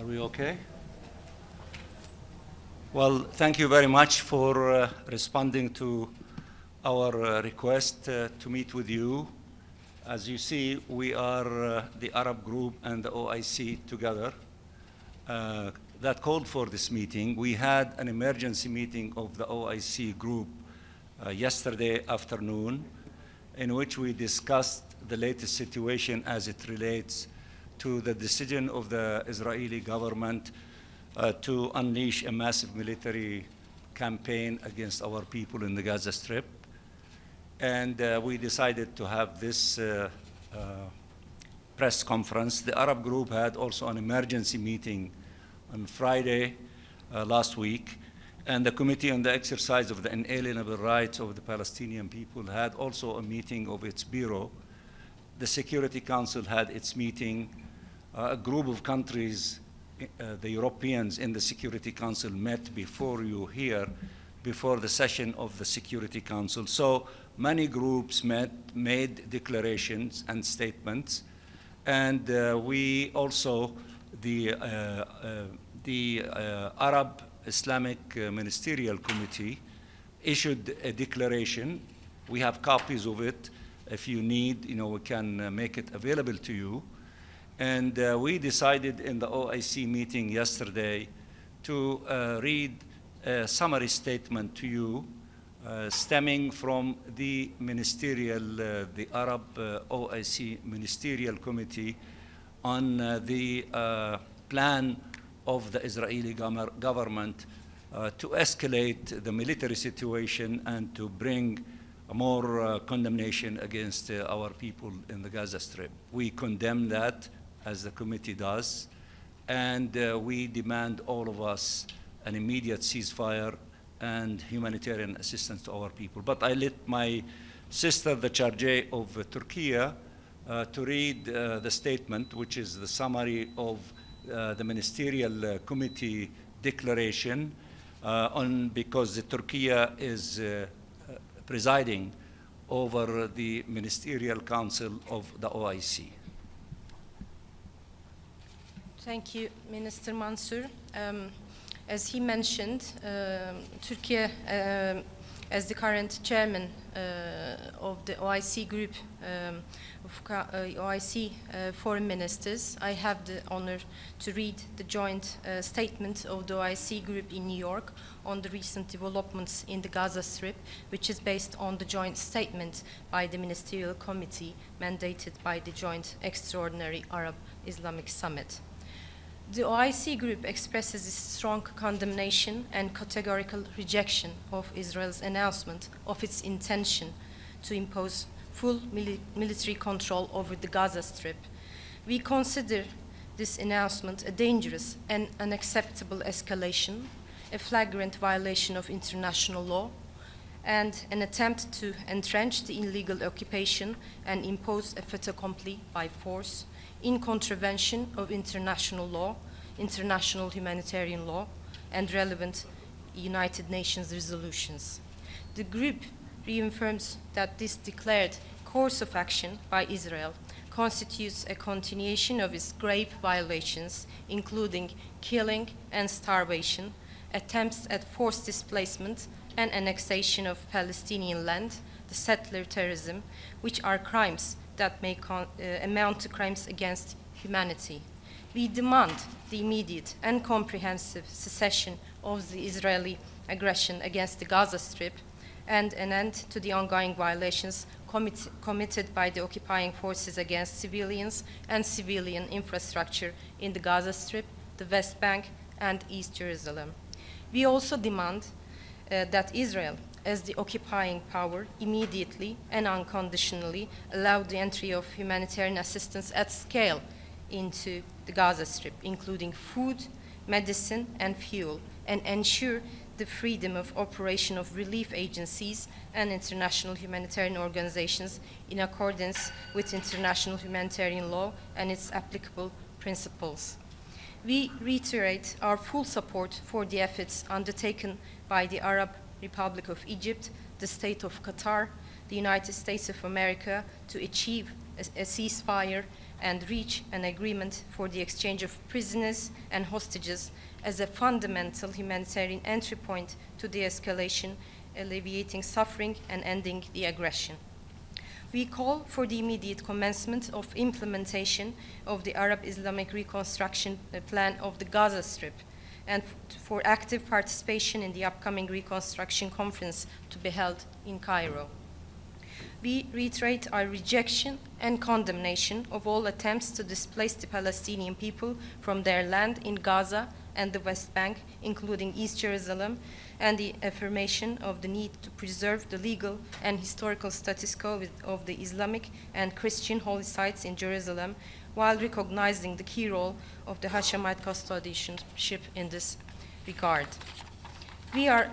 Are we okay? Well, thank you very much for responding to our request to meet with you. As you see, we are the Arab group and the OIC together that called for this meeting. We had an emergency meeting of the OIC group yesterday afternoon in which we discussed the latest situation as it relates to the decision of the Israeli government to unleash a massive military campaign against our people in the Gaza Strip. And we decided to have this press conference. The Arab group had also an emergency meeting on Friday last week, and the Committee on the Exercise of the Inalienable Rights of the Palestinian People had also a meeting of its bureau. The Security Council had its meeting. A group of countries, the Europeans in the Security Council, met before you here, before the session of the Security Council. So many groups met, made declarations and statements, and we also, the Arab Islamic Ministerial Committee issued a declaration. We have copies of it. If you need, we can make it available to you. And we decided in the OIC meeting yesterday to read a summary statement to you stemming from the ministerial, the Arab OIC Ministerial Committee on the plan of the Israeli government to escalate the military situation and to bring more condemnation against our people in the Gaza Strip. We condemn that, as the committee does, and we demand, all of us, an immediate ceasefire and humanitarian assistance to our people. But I let my sister, the Chargé of Turkey, to read the statement, which is the summary of the Ministerial Committee declaration, because Turkey is presiding over the Ministerial Council of the OIC. Thank you, Minister Mansour. As he mentioned, Turkey, as the current chairman of the OIC group of OIC foreign ministers, I have the honor to read the joint statement of the OIC group in New York on the recent developments in the Gaza Strip, which is based on the joint statement by the Ministerial Committee mandated by the Joint Extraordinary Arab Islamic Summit. The OIC group expresses its strong condemnation and categorical rejection of Israel's announcement of its intention to impose full military control over the Gaza Strip. We consider this announcement a dangerous and unacceptable escalation, a flagrant violation of international law, and an attempt to entrench the illegal occupation and impose a fait accompli by force, in contravention of international law, international humanitarian law, and relevant United Nations resolutions. The group reaffirms that this declared course of action by Israel constitutes a continuation of its grave violations, including killing and starvation, attempts at forced displacement and annexation of Palestinian land, the settler terrorism, which are crimes that may amount to crimes against humanity. We demand the immediate and comprehensive cessation of the Israeli aggression against the Gaza Strip and an end to the ongoing violations committed by the occupying forces against civilians and civilian infrastructure in the Gaza Strip, the West Bank, and East Jerusalem. We also demand that Israel, as the occupying power, immediately and unconditionally allow the entry of humanitarian assistance at scale into the Gaza Strip, including food, medicine, and fuel, and ensure the freedom of operation of relief agencies and international humanitarian organizations in accordance with international humanitarian law and its applicable principles. We reiterate our full support for the efforts undertaken by the Arab Republic of Egypt, the State of Qatar, the United States of America to achieve a ceasefire and reach an agreement for the exchange of prisoners and hostages as a fundamental humanitarian entry point to de-escalation, alleviating suffering and ending the aggression. We call for the immediate commencement of implementation of the Arab Islamic Reconstruction Plan of the Gaza Strip, and for active participation in the upcoming Reconstruction Conference to be held in Cairo. We reiterate our rejection and condemnation of all attempts to displace the Palestinian people from their land in Gaza and the West Bank, including East Jerusalem, and the affirmation of the need to preserve the legal and historical status quo of the Islamic and Christian holy sites in Jerusalem, while recognizing the key role of the Hashemite custodianship in this regard. We are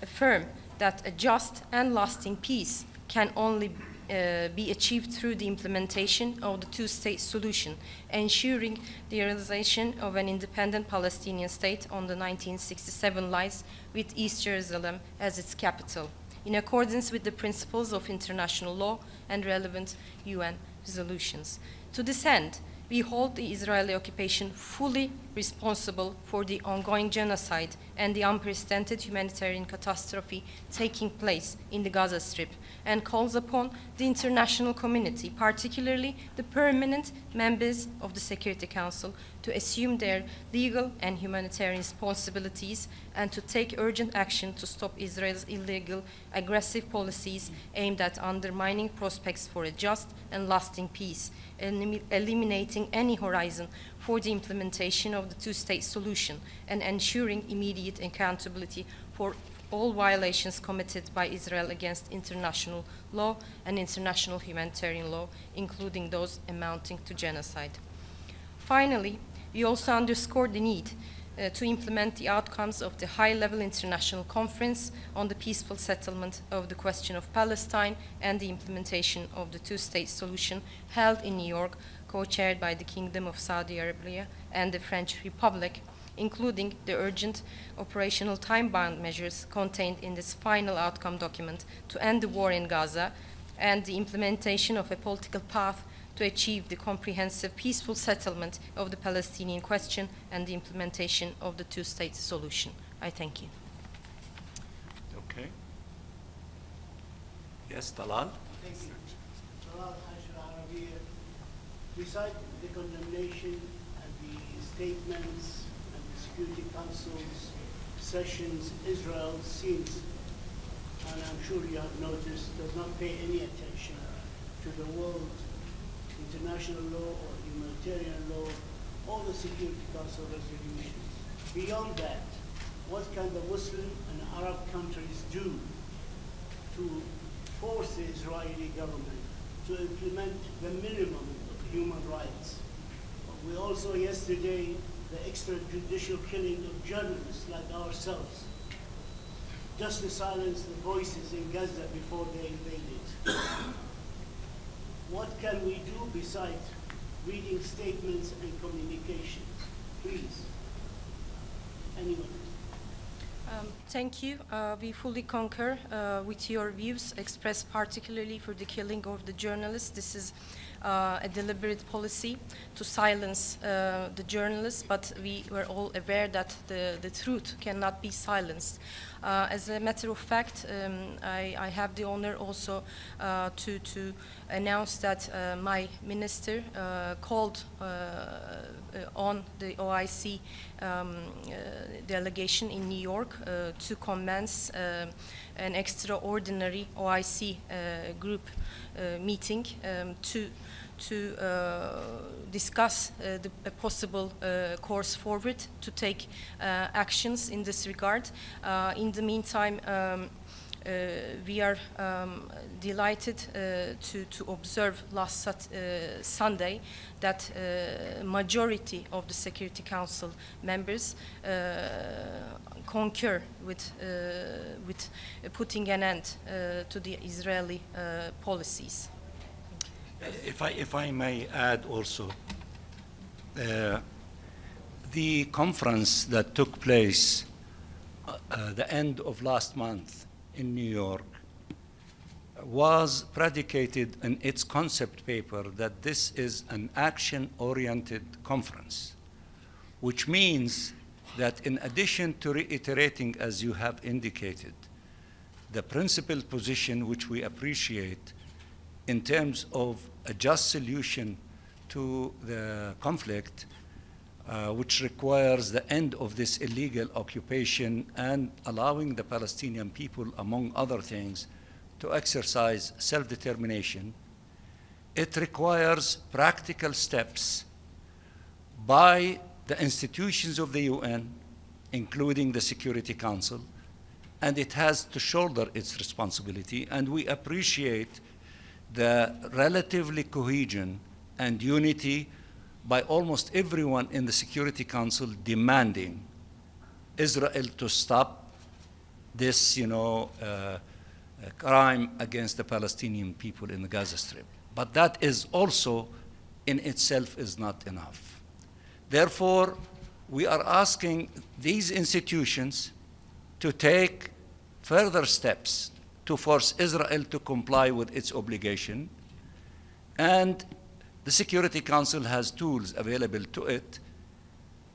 affirm that a just and lasting peace can only be achieved through the implementation of the two-state solution, ensuring the realization of an independent Palestinian state on the 1967 lines with East Jerusalem as its capital, in accordance with the principles of international law and relevant UN resolutions. To this end, we hold the Israeli occupation fully responsible for the ongoing genocide and the unprecedented humanitarian catastrophe taking place in the Gaza Strip, and calls upon the international community, particularly the permanent members of the Security Council, to assume their legal and humanitarian responsibilities and to take urgent action to stop Israel's illegal, aggressive policies aimed at undermining prospects for a just and lasting peace, and eliminating any horizon for the implementation of the two-state solution, and ensuring immediate accountability for all violations committed by Israel against international law and international humanitarian law, including those amounting to genocide. Finally, we also underscore the need to implement the outcomes of the high-level international conference on the peaceful settlement of the question of Palestine and the implementation of the two-state solution held in New York, co-chaired by the Kingdom of Saudi Arabia and the French Republic, including the urgent operational time-bound measures contained in this final outcome document to end the war in Gaza, and the implementation of a political path to achieve the comprehensive peaceful settlement of the Palestinian question and the implementation of the two-state solution. I thank you. Okay. Yes, Talal? Thank you. Talal Arabiya. Besides the condemnation and the statements and the Security Council's sessions, Israel seems, and I'm sure you have noticed, does not pay any attention to the world, international law or humanitarian law, or the Security Council resolutions. Beyond that, what can the Muslim and Arab countries do to force the Israeli government to implement the minimum of human rights? We also yesterday, the extrajudicial killing of journalists like ourselves, just to silence the voices in Gaza before they invaded. What can we do besides reading statements and communications? Please, anyone? Thank you. We fully concur with your views expressed particularly for the killing of the journalists. This is a deliberate policy to silence the journalists, but we were all aware that the truth cannot be silenced. As a matter of fact, I have the honor also to announce that my minister called on the OIC delegation in New York to commence an extraordinary OIC group meeting to discuss the possible course forward to take actions in this regard. In the meantime, we are delighted to observe last Sunday that majority of the Security Council members concur with putting an end to the Israeli policies. If I may add also, the conference that took place the end of last month in New York was predicated in its concept paper that this is an action-oriented conference, which means that in addition to reiterating, as you have indicated, the principled position which we appreciate in terms of a just solution to the conflict, which requires the end of this illegal occupation and allowing the Palestinian people, among other things, to exercise self-determination, it requires practical steps by the institutions of the UN, including the Security Council, and it has to shoulder its responsibility. And we appreciate the relatively cohesion and unity by almost everyone in the Security Council demanding Israel to stop this, crime against the Palestinian people in the Gaza Strip. But that is also in itself is not enough. Therefore, we are asking these institutions to take further steps to force Israel to comply with its obligation, and the Security Council has tools available to it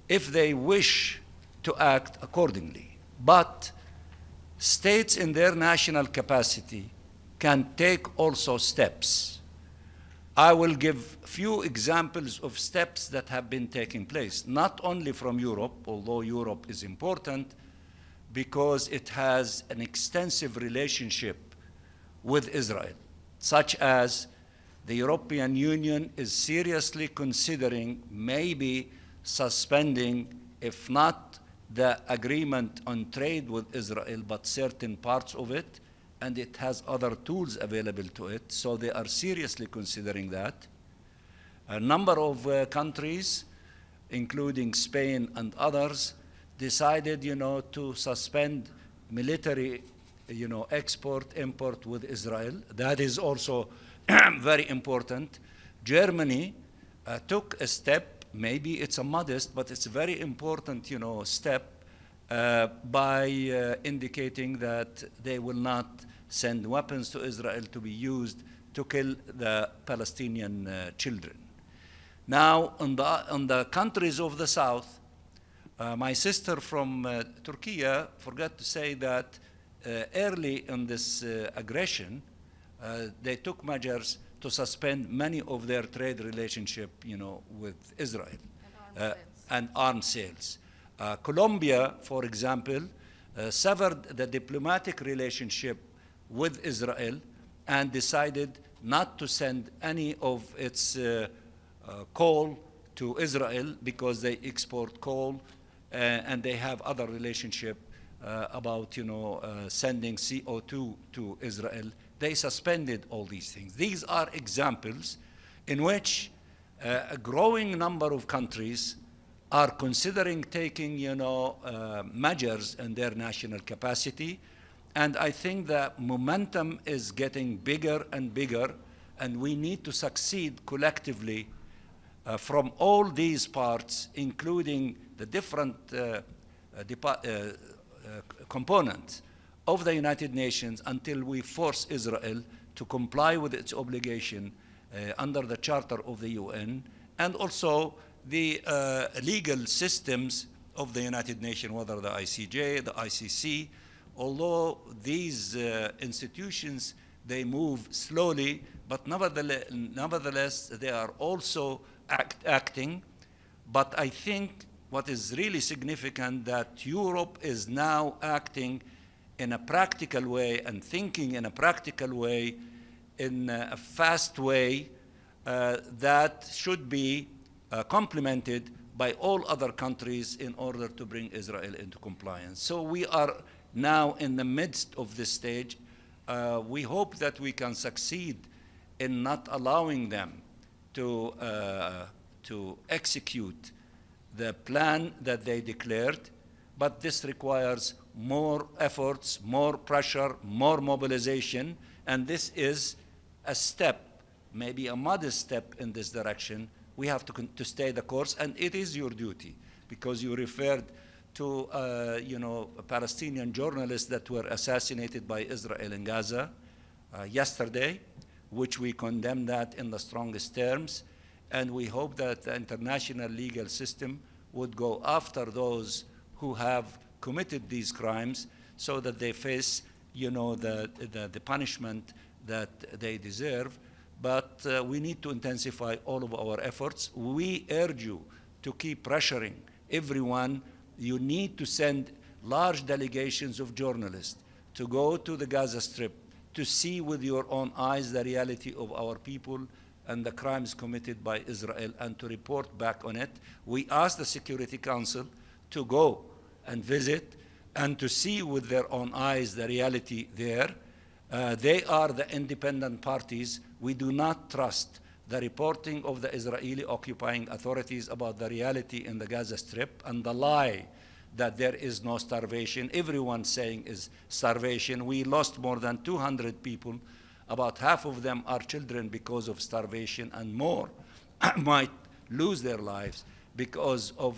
if they wish to act accordingly. But states in their national capacity can take also steps. I will give few examples of steps that have been taking place, not only from Europe, although Europe is important because it has an extensive relationship with Israel, such as the European Union is seriously considering maybe suspending, if not the agreement on trade with Israel, but certain parts of it, and it has other tools available to it, so they are seriously considering that. A number of countries, including Spain and others, decided, to suspend military, export, import with Israel. That is also very important. Germany took a step. Maybe it's a modest, but it's a very important, step by indicating that they will not send weapons to Israel to be used to kill the Palestinian children. Now, on the countries of the south, my sister from Turkey forgot to say that early in this aggression, they took measures to suspend many of their trade relationship, with Israel and arms sales. Colombia, for example, severed the diplomatic relationship with Israel and decided not to send any of its coal to Israel because they export coal and they have other relationship about, sending CO2 to Israel. They suspended all these things. These are examples in which a growing number of countries are considering taking, measures in their national capacity. And I think the momentum is getting bigger and bigger, and we need to succeed collectively from all these parts, including the different components of the United Nations, until we force Israel to comply with its obligation under the Charter of the UN, and also the legal systems of the United Nations, whether the ICJ, the ICC. Although these institutions, they move slowly, but nevertheless they are also acting. But I think what is really significant that Europe is now acting in a practical way and thinking in a practical way, in a fast way that should be complemented by all other countries in order to bring Israel into compliance. So we are now in the midst of this stage. We hope that we can succeed in not allowing them to execute the plan that they declared, but this requires more efforts, more pressure, more mobilization, and this is a step, maybe a modest step in this direction. We have to stay the course, and it is your duty, because you referred to Palestinian journalists that were assassinated by Israel in Gaza. yesterday, which we condemn that in the strongest terms, and we hope that the international legal system would go after those who have committed these crimes so that they face, the punishment that they deserve. But we need to intensify all of our efforts. We urge you to keep pressuring everyone. You need to send large delegations of journalists to go to the Gaza Strip to see with your own eyes the reality of our people and the crimes committed by Israel and to report back on it. We ask the Security Council to go and visit and to see with their own eyes the reality there. They are the independent parties. We do not trust the reporting of the Israeli occupying authorities about the reality in the Gaza Strip and the lie that there is no starvation. Everyone saying is starvation. We lost more than 200 people. About half of them are children because of starvation, and more might lose their lives because of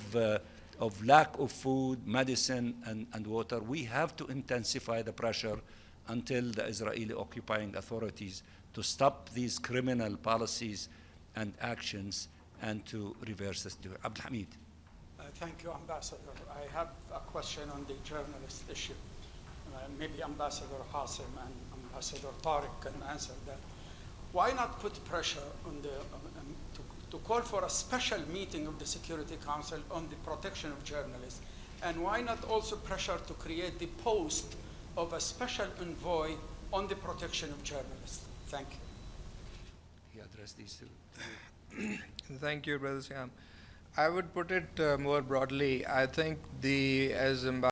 lack of food, medicine, and water. We have to intensify the pressure until the Israeli occupying authorities to stop these criminal policies and actions and to reverse this. Abdul Hamid. Thank you, Ambassador. I have a question on the journalist issue. Maybe Ambassador Hassim and Ambassador Tariq can answer that. Why not put pressure on to call for a special meeting of the Security Council on the protection of journalists? And why not also pressure to create the post of a special envoy on the protection of journalists? Thank you. He addressed these two. Thank you, Brother Siam. I would put it more broadly. I think as